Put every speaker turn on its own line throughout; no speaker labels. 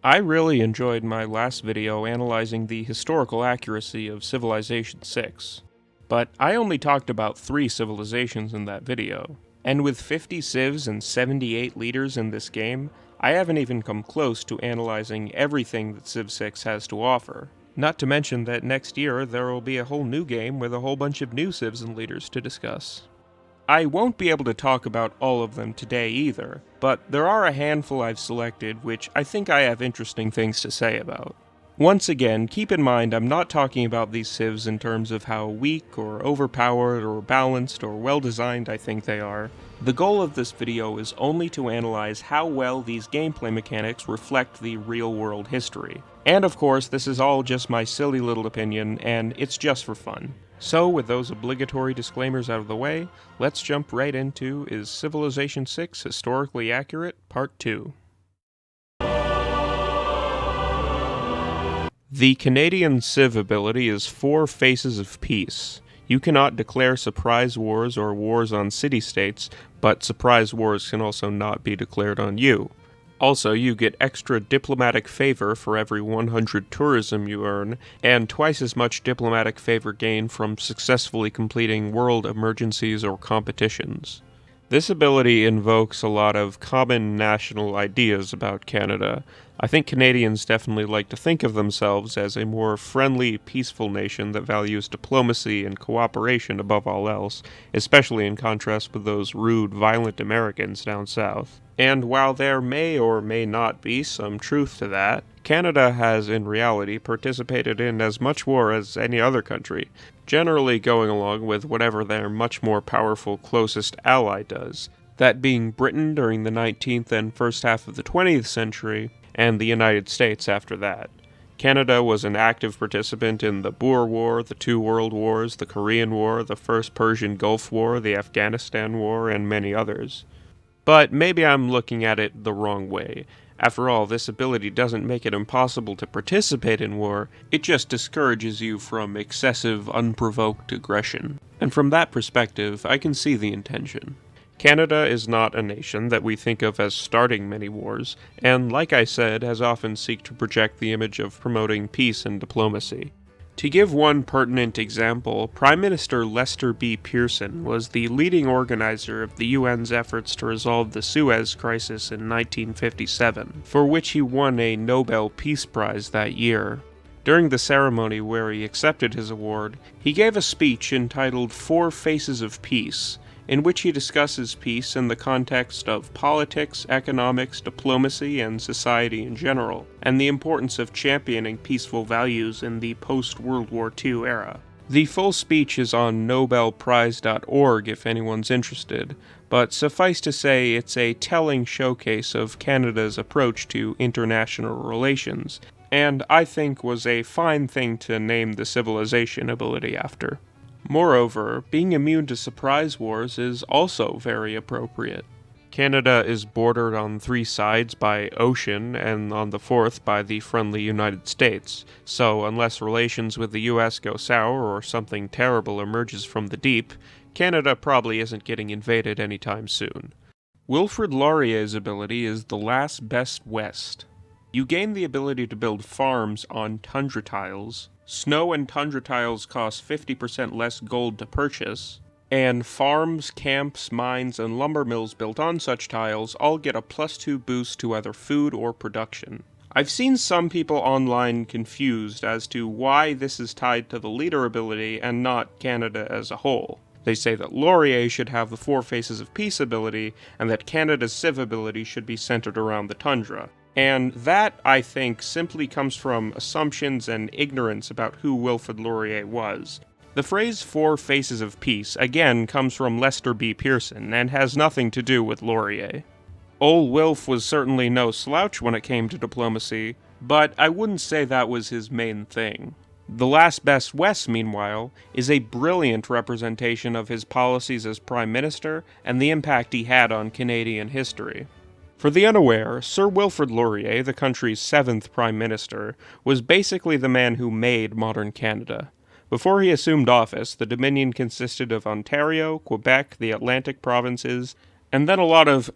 I really enjoyed my last video analyzing the historical accuracy of Civilization 6, but I only talked about 3 civilizations in that video, and with 50 civs and 78 leaders in this game, I haven't even come close to analyzing everything that Civ 6 has to offer. Not to mention that next year there will be a whole new game with a whole bunch of new civs and leaders to discuss. I won't be able to talk about all of them today either, but there are a handful I've selected which I think I have interesting things to say about. Once again, keep in mind I'm not talking about these civs in terms of how weak or overpowered or balanced or well designed I think they are. The goal of this video is only to analyze how well these gameplay mechanics reflect the real world history. And of course, this is all just my silly little opinion, and it's just for fun. So, with those obligatory disclaimers out of the way, let's jump right into Is Civilization 6 Historically Accurate? Part 2. The Canadian Civ ability is 4 Faces of Peace. You cannot declare surprise wars or wars on city-states, but surprise wars can also not be declared on you. Also, you get extra diplomatic favor for every 100 tourism you earn, and twice as much diplomatic favor gained from successfully completing world emergencies or competitions. This ability invokes a lot of common national ideas about Canada. I think Canadians definitely like to think of themselves as a more friendly, peaceful nation that values diplomacy and cooperation above all else, especially in contrast with those rude, violent Americans down south. And while there may or may not be some truth to that, Canada has in reality participated in as much war as any other country, generally going along with whatever their much more powerful closest ally does, that being Britain during the 19th and first half of the 20th century, and the United States after that. Canada was an active participant in the Boer War, the 2 World Wars, the Korean War, the First Persian Gulf War, the Afghanistan War, and many others. But maybe I'm looking at it the wrong way. After all, this ability doesn't make it impossible to participate in war, it just discourages you from excessive, unprovoked aggression. And from that perspective, I can see the intention. Canada is not a nation that we think of as starting many wars, and like I said, has often sought to project the image of promoting peace and diplomacy. To give one pertinent example, Prime Minister Lester B. Pearson was the leading organizer of the UN's efforts to resolve the Suez Crisis in 1957, for which he won a Nobel Peace Prize that year. During the ceremony where he accepted his award, he gave a speech entitled 4 Faces of Peace, in which he discusses peace in the context of politics, economics, diplomacy, and society in general, and the importance of championing peaceful values in the post-World War II era. The full speech is on nobelprize.org if anyone's interested, but suffice to say it's a telling showcase of Canada's approach to international relations, and I think was a fine thing to name the civilization ability after. Moreover, being immune to surprise wars is also very appropriate. Canada is bordered on 3 sides by ocean, and on the 4th by the friendly United States, so unless relations with the US go sour or something terrible emerges from the deep, Canada probably isn't getting invaded anytime soon. Wilfrid Laurier's ability is the last best west. You gain the ability to build farms on tundra tiles. Snow and tundra tiles cost 50% less gold to purchase, and farms, camps, mines, and lumber mills built on such tiles all get a +2 boost to either food or production. I've seen some people online confused as to why this is tied to the leader ability and not Canada as a whole. They say that Laurier should have the 4 Faces of Peace ability, and that Canada's Civ ability should be centered around the tundra. And that, I think, simply comes from assumptions and ignorance about who Wilfrid Laurier was. The phrase 4 Faces of Peace, again, comes from Lester B. Pearson, and has nothing to do with Laurier. Old Wilf was certainly no slouch when it came to diplomacy, but I wouldn't say that was his main thing. The Last Best West, meanwhile, is a brilliant representation of his policies as Prime Minister and the impact he had on Canadian history. For the unaware, Sir Wilfrid Laurier, the country's 7th Prime Minister, was basically the man who made modern Canada. Before he assumed office, the Dominion consisted of Ontario, Quebec, the Atlantic provinces, and then a lot of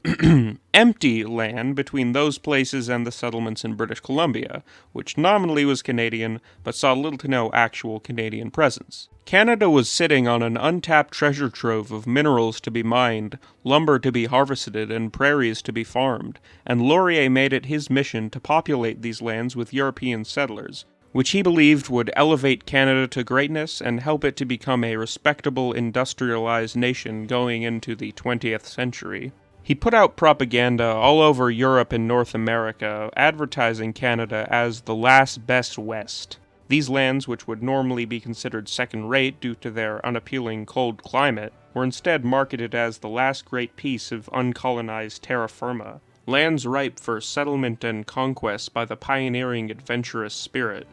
empty land between those places and the settlements in British Columbia, which nominally was Canadian, but saw little to no actual Canadian presence. Canada was sitting on an untapped treasure trove of minerals to be mined, lumber to be harvested, and prairies to be farmed, and Laurier made it his mission to populate these lands with European settlers, which he believed would elevate Canada to greatness and help it to become a respectable industrialized nation going into the 20th century. He put out propaganda all over Europe and North America, advertising Canada as the last best West. These lands, which would normally be considered second-rate due to their unappealing cold climate, were instead marketed as the last great piece of uncolonized terra firma, lands ripe for settlement and conquest by the pioneering adventurous spirit.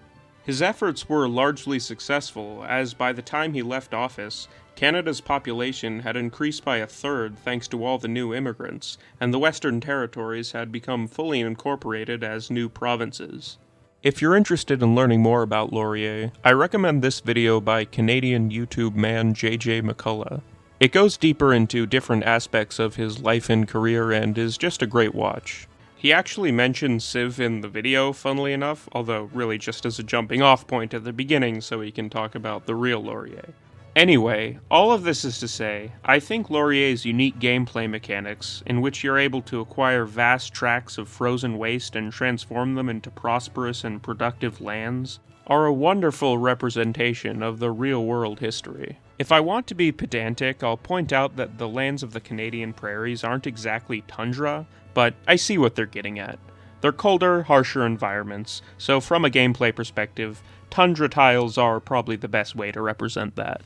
His efforts were largely successful, as by the time he left office, Canada's population had increased by a third thanks to all the new immigrants, and the Western Territories had become fully incorporated as new provinces. If you're interested in learning more about Laurier, I recommend this video by Canadian YouTube man JJ McCullough. It goes deeper into different aspects of his life and career and is just a great watch. He actually mentioned Civ in the video, funnily enough, although really just as a jumping off point at the beginning so he can talk about the real Laurier. Anyway, all of this is to say, I think Laurier's unique gameplay mechanics, in which you're able to acquire vast tracts of frozen waste and transform them into prosperous and productive lands, are a wonderful representation of the real-world history. If I want to be pedantic, I'll point out that the lands of the Canadian prairies aren't exactly tundra, but I see what they're getting at. They're colder, harsher environments, so from a gameplay perspective, tundra tiles are probably the best way to represent that.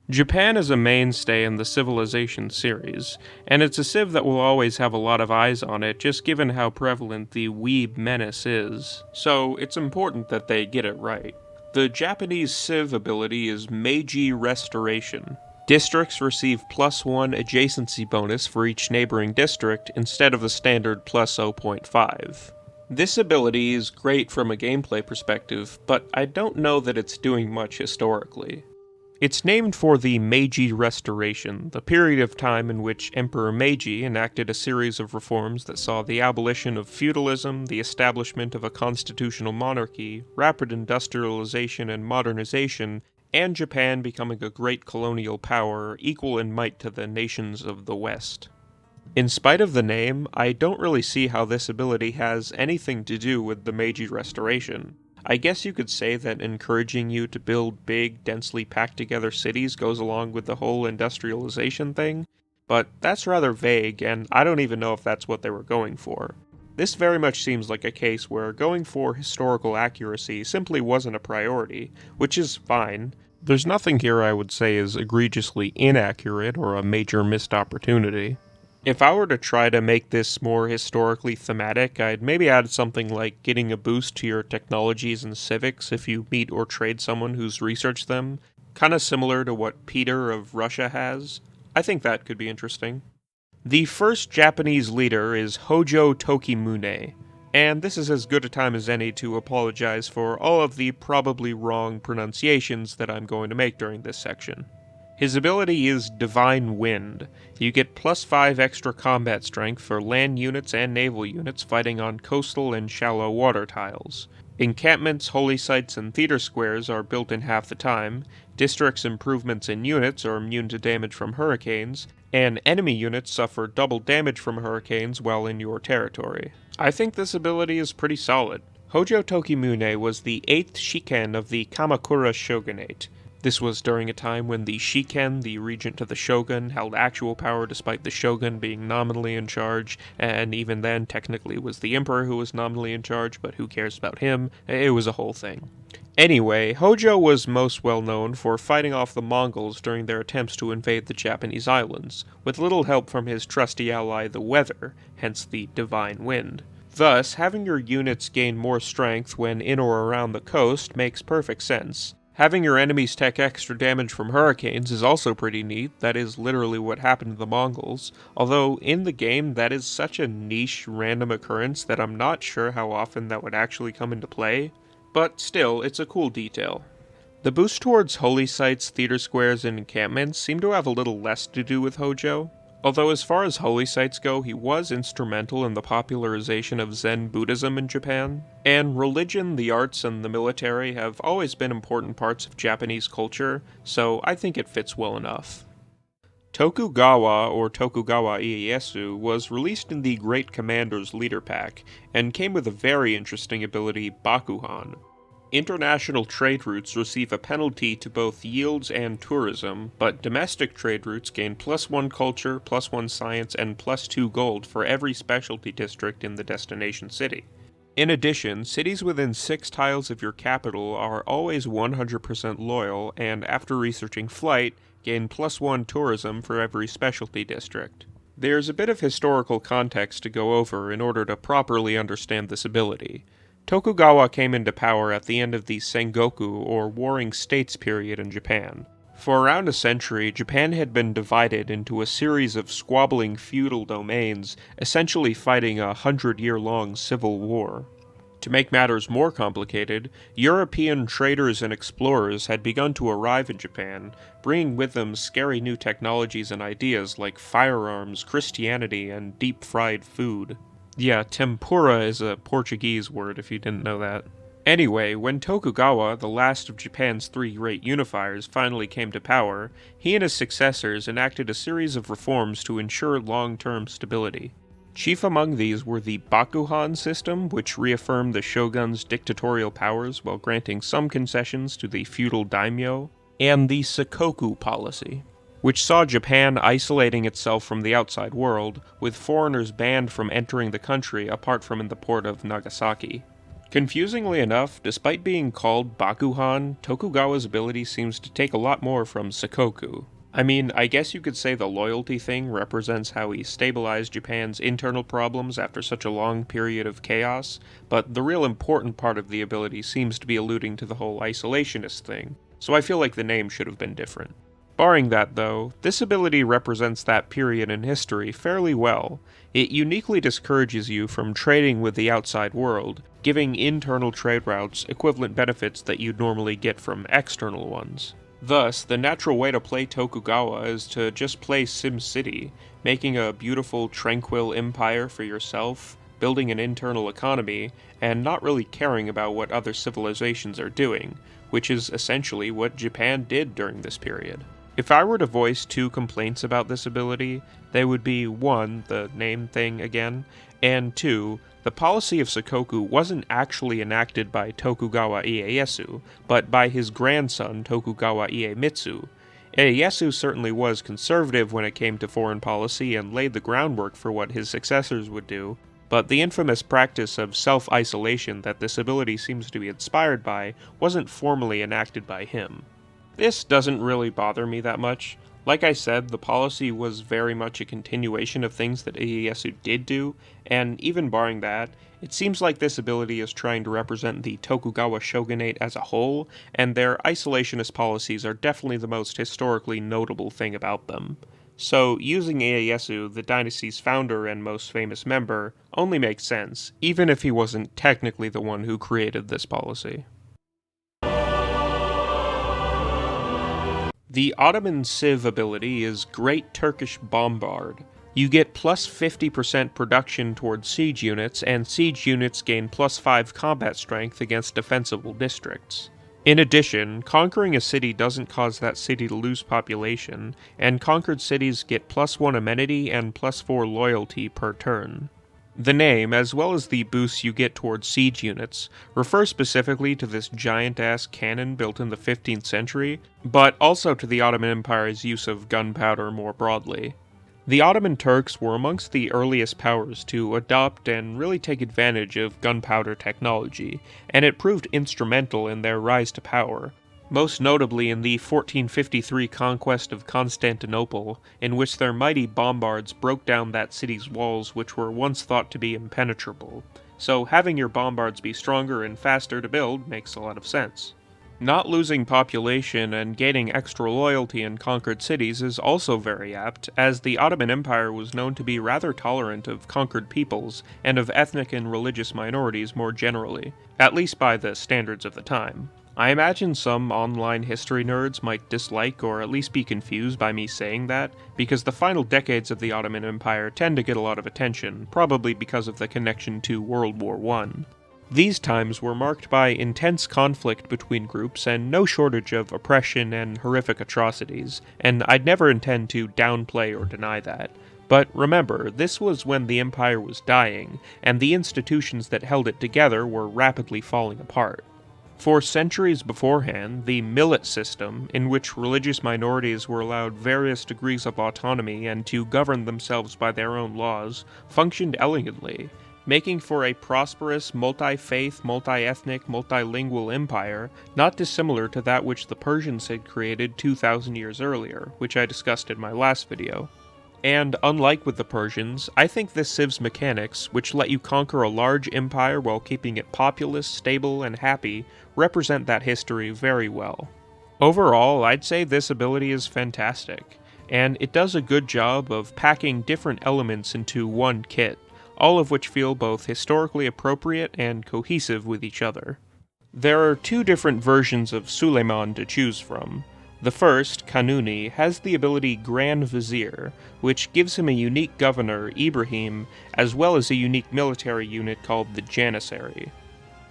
Japan is a mainstay in the Civilization series, and it's a civ that will always have a lot of eyes on it just given how prevalent the weeb menace is, so it's important that they get it right. The Japanese civ ability is Meiji Restoration. Districts receive +1 adjacency bonus for each neighboring district instead of the standard +0.5. This ability is great from a gameplay perspective, but I don't know that it's doing much historically. It's named for the Meiji Restoration, the period of time in which Emperor Meiji enacted a series of reforms that saw the abolition of feudalism, the establishment of a constitutional monarchy, rapid industrialization and modernization, and Japan becoming a great colonial power equal in might to the nations of the West. In spite of the name, I don't really see how this ability has anything to do with the Meiji Restoration. I guess you could say that encouraging you to build big, densely packed together cities goes along with the whole industrialization thing, but that's rather vague, and I don't even know if that's what they were going for. This very much seems like a case where going for historical accuracy simply wasn't a priority, which is fine. There's nothing here I would say is egregiously inaccurate or a major missed opportunity. If I were to try to make this more historically thematic, I'd maybe add something like getting a boost to your technologies and civics if you meet or trade someone who's researched them, kinda similar to what Peter of Russia has. I think that could be interesting. The first Japanese leader is Hojo Tokimune, and this is as good a time as any to apologize for all of the probably wrong pronunciations that I'm going to make during this section. His ability is Divine Wind. You get +5 extra combat strength for land units and naval units fighting on coastal and shallow water tiles. Encampments, holy sites, and theater squares are built in half the time, districts' improvements in units are immune to damage from hurricanes, and enemy units suffer double damage from hurricanes while in your territory. I think this ability is pretty solid. Hojo Tokimune was the 8th Shiken of the Kamakura Shogunate. This was during a time when the Shiken, the regent of the shogun, held actual power despite the shogun being nominally in charge, and even then technically was the emperor who was nominally in charge, but who cares about him? It was a whole thing. Anyway, Hojo was most well known for fighting off the Mongols during their attempts to invade the Japanese islands, with little help from his trusty ally the weather, hence the Divine Wind. Thus, having your units gain more strength when in or around the coast makes perfect sense. Having your enemies take extra damage from hurricanes is also pretty neat. That is literally what happened to the Mongols, although in the game that is such a niche random occurrence that I'm not sure how often that would actually come into play, but still, it's a cool detail. The boost towards holy sites, theater squares, and encampments seem to have a little less to do with Hojo. Although as far as holy sites go, he was instrumental in the popularization of Zen Buddhism in Japan. And religion, the arts, and the military have always been important parts of Japanese culture, so I think it fits well enough. Tokugawa, or Tokugawa Ieyasu, was released in the Great Commander's Leader Pack, and came with a very interesting ability, Bakuhan. International trade routes receive a penalty to both yields and tourism, but domestic trade routes gain +1 culture, +1 science, and +2 gold for every specialty district in the destination city. In addition, cities within 6 tiles of your capital are always 100% loyal, and after researching flight, gain +1 tourism for every specialty district. There's a bit of historical context to go over in order to properly understand this ability. Tokugawa came into power at the end of the Sengoku, or Warring States period in Japan. For around a century, Japan had been divided into a series of squabbling feudal domains, essentially fighting a 100-year-long civil war. To make matters more complicated, European traders and explorers had begun to arrive in Japan, bringing with them scary new technologies and ideas like firearms, Christianity, and deep-fried food. Yeah, tempura is a Portuguese word if you didn't know that. Anyway, when Tokugawa, the last of Japan's 3 great unifiers, finally came to power, he and his successors enacted a series of reforms to ensure long-term stability. Chief among these were the Bakuhan system, which reaffirmed the shogun's dictatorial powers while granting some concessions to the feudal daimyo, and the Sakoku policy, which saw Japan isolating itself from the outside world, with foreigners banned from entering the country apart from in the port of Nagasaki. Confusingly enough, despite being called Bakuhan, Tokugawa's ability seems to take a lot more from Sakoku. I mean, I guess you could say the loyalty thing represents how he stabilized Japan's internal problems after such a long period of chaos, but the real important part of the ability seems to be alluding to the whole isolationist thing, so I feel like the name should have been different. Barring that, though, this ability represents that period in history fairly well. It uniquely discourages you from trading with the outside world, giving internal trade routes equivalent benefits that you'd normally get from external ones. Thus, the natural way to play Tokugawa is to just play SimCity, making a beautiful, tranquil empire for yourself, building an internal economy, and not really caring about what other civilizations are doing, which is essentially what Japan did during this period. If I were to voice 2 complaints about this ability, they would be 1, the name thing again, and 2, the policy of Sakoku wasn't actually enacted by Tokugawa Ieyasu, but by his grandson Tokugawa Iemitsu. Ieyasu certainly was conservative when it came to foreign policy and laid the groundwork for what his successors would do, but the infamous practice of self-isolation that this ability seems to be inspired by wasn't formally enacted by him. This doesn't really bother me that much. Like I said, the policy was very much a continuation of things that Ieyasu did do, and even barring that, it seems like this ability is trying to represent the Tokugawa shogunate as a whole, and their isolationist policies are definitely the most historically notable thing about them. So, using Ieyasu, the dynasty's founder and most famous member, only makes sense, even if he wasn't technically the one who created this policy. The Ottoman Civ ability is Great Turkish Bombard. You get plus 50% production towards siege units, and siege units gain plus 5 combat strength against defensible districts. In addition, conquering a city doesn't cause that city to lose population, and conquered cities get plus 1 amenity and plus 4 loyalty per turn. The name, as well as the boosts you get towards siege units, refer specifically to this giant-ass cannon built in the 15th century, but also to the Ottoman Empire's use of gunpowder more broadly. The Ottoman Turks were amongst the earliest powers to adopt and really take advantage of gunpowder technology, and it proved instrumental in their rise to power, most notably in the 1453 conquest of Constantinople, in which their mighty bombards broke down that city's walls which were once thought to be impenetrable. So having your bombards be stronger and faster to build makes a lot of sense. Not losing population and gaining extra loyalty in conquered cities is also very apt, as the Ottoman Empire was known to be rather tolerant of conquered peoples and of ethnic and religious minorities more generally, at least by the standards of the time. I imagine some online history nerds might dislike or at least be confused by me saying that, because the final decades of the Ottoman Empire tend to get a lot of attention, probably because of the connection to World War I. These times were marked by intense conflict between groups and no shortage of oppression and horrific atrocities, and I'd never intend to downplay or deny that. But remember, this was when the empire was dying, and the institutions that held it together were rapidly falling apart. For centuries beforehand, the millet system, in which religious minorities were allowed various degrees of autonomy and to govern themselves by their own laws, functioned elegantly, making for a prosperous, multi-faith, multi-ethnic, multilingual empire, not dissimilar to that which the Persians had created 2,000 years earlier, which I discussed in my last video. And unlike with the Persians, I think this Civ's mechanics, which let you conquer a large empire while keeping it populous, stable, and happy, represent that history very well. Overall, I'd say this ability is fantastic, and it does a good job of packing different elements into one kit, all of which feel both historically appropriate and cohesive with each other. There are two different versions of Suleiman to choose from. The first, Kanuni, has the ability Grand Vizier, which gives him a unique governor, Ibrahim, as well as a unique military unit called the Janissary.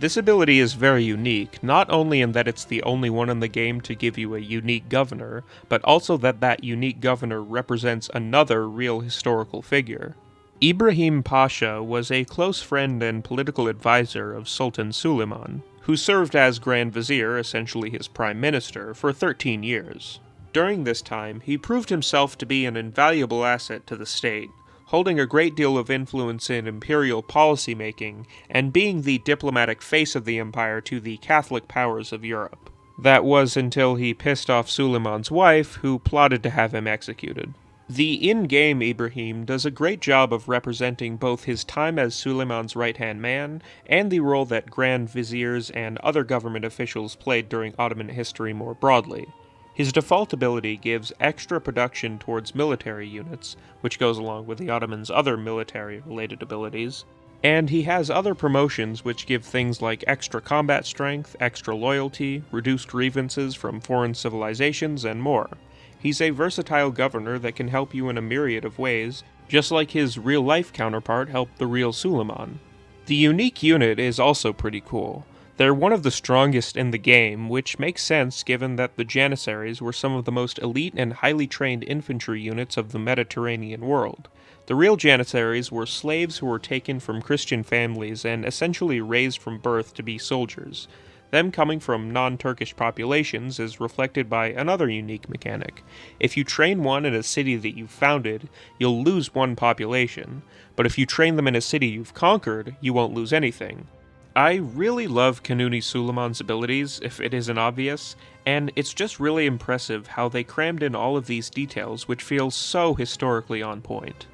This ability is very unique, not only in that it's the only one in the game to give you a unique governor, but also that that unique governor represents another real historical figure. Ibrahim Pasha was a close friend and political advisor of Sultan Suleiman, who served as Grand Vizier, essentially his prime minister, for 13 years. During this time, he proved himself to be an invaluable asset to the state, holding a great deal of influence in imperial policymaking and being the diplomatic face of the empire to the Catholic powers of Europe. That was until he pissed off Suleiman's wife, who plotted to have him executed. The in-game Ibrahim does a great job of representing both his time as Suleiman's right-hand man and the role that Grand Viziers and other government officials played during Ottoman history more broadly. His default ability gives extra production towards military units, which goes along with the Ottomans' other military-related abilities, and he has other promotions which give things like extra combat strength, extra loyalty, reduced grievances from foreign civilizations, and more. He's a versatile governor that can help you in a myriad of ways, just like his real-life counterpart helped the real Suleiman. The unique unit is also pretty cool. They're one of the strongest in the game, which makes sense given that the Janissaries were some of the most elite and highly trained infantry units of the Mediterranean world. The real Janissaries were slaves who were taken from Christian families and essentially raised from birth to be soldiers. Them coming from non-Turkish populations is reflected by another unique mechanic. If you train one in a city that you've founded, you'll lose one population, but if you train them in a city you've conquered, you won't lose anything. I really love Kanuni Suleiman's abilities, if it isn't obvious, and it's just really impressive how they crammed in all of these details which feel so historically on point.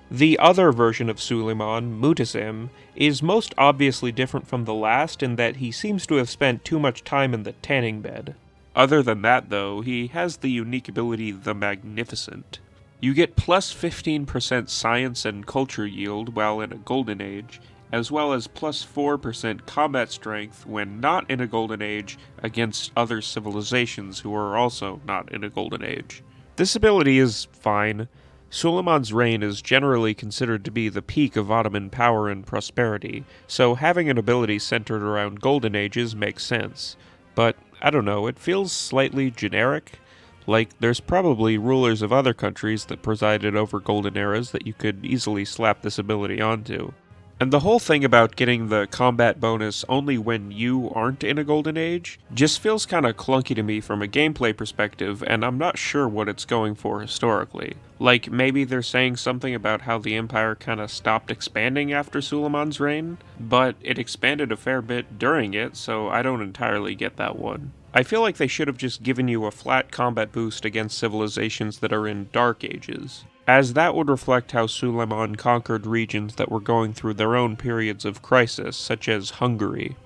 The other version of Suleiman, Muhteşem, is most obviously different from the last in that he seems to have spent too much time in the tanning bed. Other than that though, he has the unique ability the Magnificent. You get plus 15% science and culture yield while in a golden age, as well as plus 4% combat strength when not in a golden age against other civilizations who are also not in a golden age. This ability is fine. Suleiman's reign is generally considered to be the peak of Ottoman power and prosperity, so having an ability centered around golden ages makes sense. But, I don't know, it feels slightly generic. Like, there's probably rulers of other countries that presided over golden eras that you could easily slap this ability onto. And the whole thing about getting the combat bonus only when you aren't in a golden age just feels kinda clunky to me from a gameplay perspective, and I'm not sure what it's going for historically. Like, maybe they're saying something about how the Empire kinda stopped expanding after Suleiman's reign, but it expanded a fair bit during it, so I don't entirely get that one. I feel like they should have just given you a flat combat boost against civilizations that are in Dark Ages, as that would reflect how Suleiman conquered regions that were going through their own periods of crisis, such as Hungary.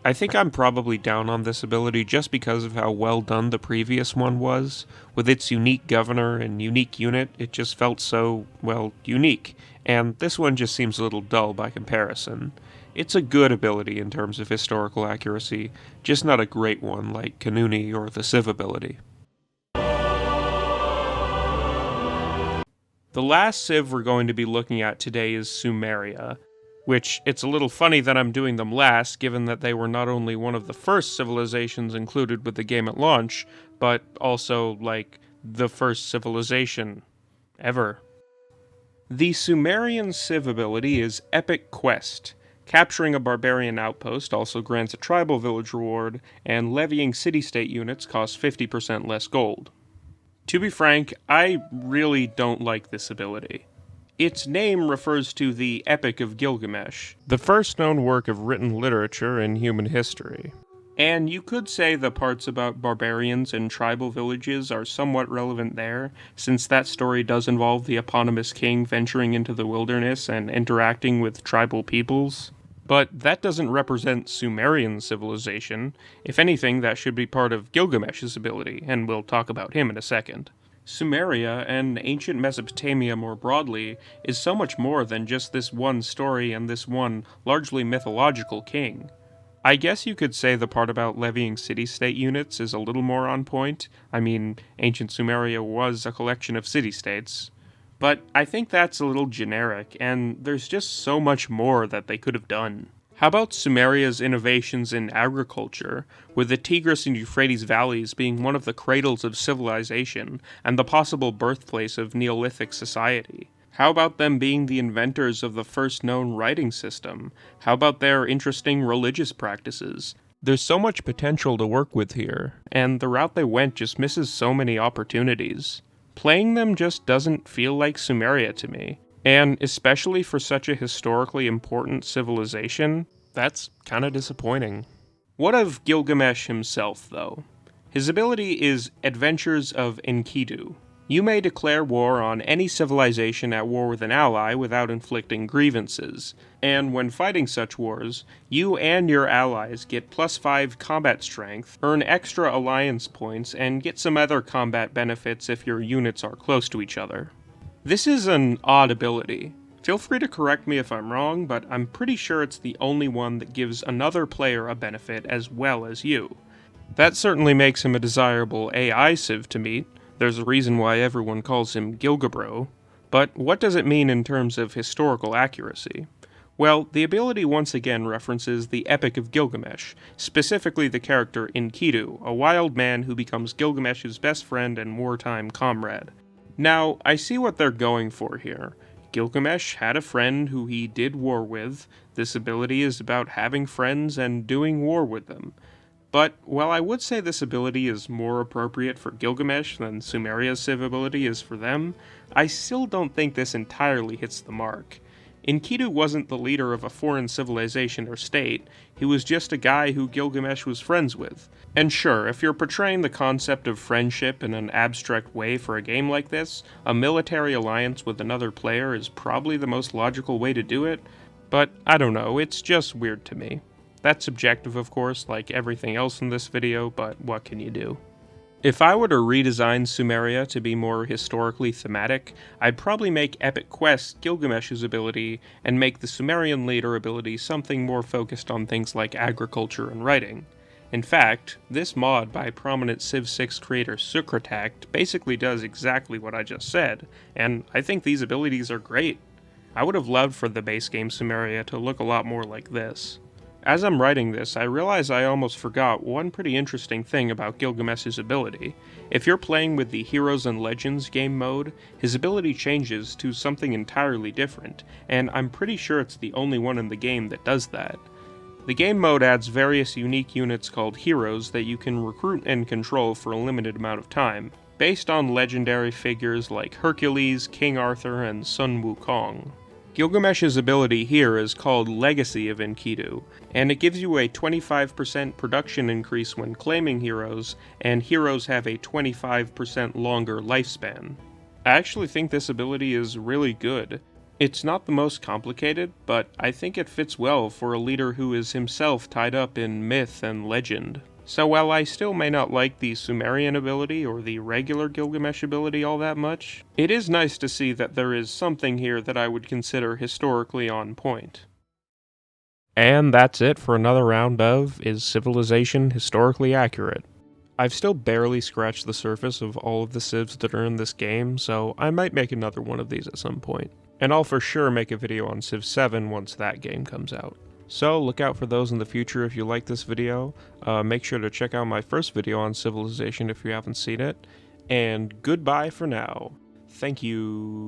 I think I'm probably down on this ability just because of how well done the previous one was. With its unique governor and unique unit, it just felt so, well, unique. and this one just seems a little dull by comparison. It's a good ability in terms of historical accuracy, just not a great one like Kanuni or the Civ ability. The last Civ we're going to be looking at today is Sumeria, which it's a little funny that I'm doing them last, given that they were not only one of the first civilizations included with the game at launch, but also, the first civilization ever. The Sumerian Civ ability is Epic Quest. Capturing a barbarian outpost also grants a tribal village reward, and levying city-state units costs 50% less gold. To be frank, I really don't like this ability. Its name refers to the Epic of Gilgamesh, the first known work of written literature in human history. And you could say the parts about barbarians and tribal villages are somewhat relevant there, since that story does involve the eponymous king venturing into the wilderness and interacting with tribal peoples. But that doesn't represent Sumerian civilization. If anything, that should be part of Gilgamesh's ability, and we'll talk about him in a second. Sumeria, and ancient Mesopotamia more broadly, is so much more than just this one story and this one, largely mythological king. I guess you could say the part about levying city-state units is a little more on point. I mean, ancient Sumeria was a collection of city-states. But I think that's a little generic, and there's just so much more that they could have done. How about Sumeria's innovations in agriculture, with the Tigris and Euphrates valleys being one of the cradles of civilization and the possible birthplace of Neolithic society? How about them being the inventors of the first known writing system? How about their interesting religious practices? There's so much potential to work with here, and the route they went just misses so many opportunities. Playing them just doesn't feel like Sumeria to me, and especially for such a historically important civilization, that's kinda disappointing. What of Gilgamesh himself, though? His ability is Adventures of Enkidu. You may declare war on any civilization at war with an ally without inflicting grievances, and when fighting such wars, you and your allies get +5 combat strength, earn extra alliance points, and get some other combat benefits if your units are close to each other. This is an odd ability. Feel free to correct me if I'm wrong, but I'm pretty sure it's the only one that gives another player a benefit as well as you. That certainly makes him a desirable AI civ to meet. There's a reason why everyone calls him Gilgabro. But what does it mean in terms of historical accuracy? Well, the ability once again references the Epic of Gilgamesh, specifically the character Enkidu, a wild man who becomes Gilgamesh's best friend and wartime comrade. Now, I see what they're going for here. Gilgamesh had a friend who he did war with. This ability is about having friends and doing war with them. But while I would say this ability is more appropriate for Gilgamesh than Sumeria's civ ability is for them, I still don't think this entirely hits the mark. Enkidu wasn't the leader of a foreign civilization or state, he was just a guy who Gilgamesh was friends with. And sure, if you're portraying the concept of friendship in an abstract way for a game like this, a military alliance with another player is probably the most logical way to do it, but I don't know, it's just weird to me. That's subjective, of course, like everything else in this video, but what can you do? If I were to redesign Sumeria to be more historically thematic, I'd probably make Epic Quest Gilgamesh's ability, and make the Sumerian leader ability something more focused on things like agriculture and writing. In fact, this mod by prominent Civ 6 creator Sukratact basically does exactly what I just said, and I think these abilities are great. I would have loved for the base game Sumeria to look a lot more like this. As I'm writing this, I realize I almost forgot one pretty interesting thing about Gilgamesh's ability. If you're playing with the Heroes and Legends game mode, his ability changes to something entirely different, and I'm pretty sure it's the only one in the game that does that. The game mode adds various unique units called heroes that you can recruit and control for a limited amount of time, based on legendary figures like Hercules, King Arthur, and Sun Wukong. Gilgamesh's ability here is called Legacy of Enkidu, and it gives you a 25% production increase when claiming heroes, and heroes have a 25% longer lifespan. I actually think this ability is really good. It's not the most complicated, but I think it fits well for a leader who is himself tied up in myth and legend. So while I still may not like the Sumerian ability or the regular Gilgamesh ability all that much, it is nice to see that there is something here that I would consider historically on point. And that's it for another round of Is Civilization Historically Accurate? I've still barely scratched the surface of all of the civs that are in this game, so I might make another one of these at some point. And I'll for sure make a video on Civ 7 once that game comes out. So look out for those in the future if you like this video. Make sure to check out my first video on Civilization if you haven't seen it. And goodbye for now. Thank you.